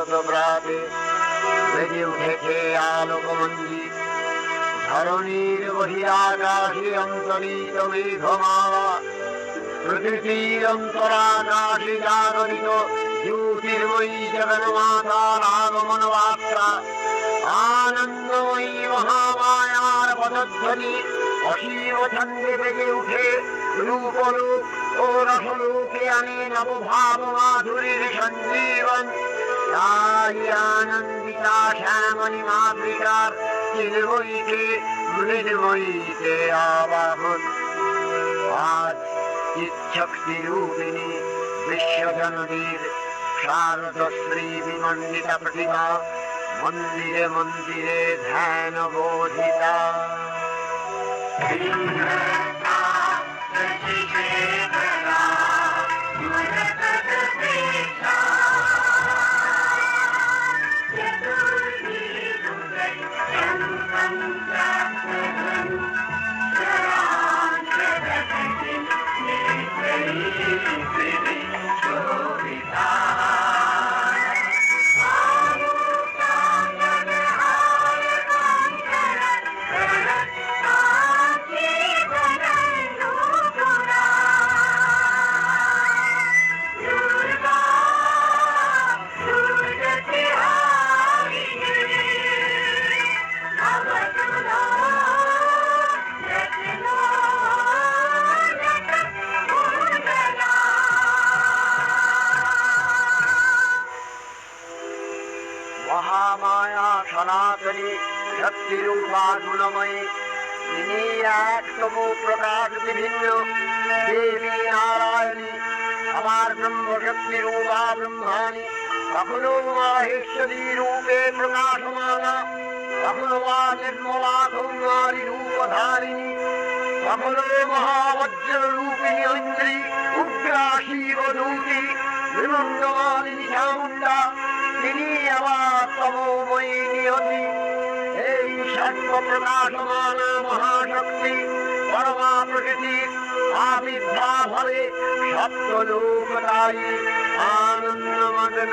শারদ প্রাতে বেজে উঠেছে আলোকমঞ্জিত ধরণীর বহিরাকাশে অন্তরিত মেঘমালা প্রকৃতির অন্তরাকাশে জাগরিত জ্যোতির্ময়ী জগন্মাতার আগমন বার্তা আনন্দময়ী মহামায়ার পদধ্বনি অসীম ছন্দে বেজে উঠে রূপলোক ও রসলোকে আনে নবভাব মাধুরীর সঞ্জীবন তাই আনন্দিতা শ্যামলী মাতৃকার চিন্ময়ীকে মৃন্ময়ীতে আবাহন আজ চিৎশক্তি রূপিণী বিশ্বজননীর শারদ শ্রী বিমণ্ডিতা প্রতিমা মন্দিরে মন্দিরে ধ্যান বোধিতা মহামায়া সনাতনী শক্তিরূপা গুণময়ী তিনি একতম প্রকাশ বিভিন্ন দেবী নারায়ণী আমার ব্রহ্মশক্তি রূপা ব্রহ্মাণী কখনো মাহেশ্বরী রূপে প্রকাশমানা কখনো বা নির্মলা কৌমারী রূপধারিণী কখনো মহাবজ্র রূপিণী ঐন্দ্রী উগ্রা শিবদূতি বিমণ্ডমালিনী চামুণ্ডা তিনি আবার তমোময়ী নিয়তি এই সর্বপ্রকাশমানা মহাশক্তি পরমা প্রকৃতির আবির্ভাব হবে সপ্তলোকদায়ী আনন্দমগ্ন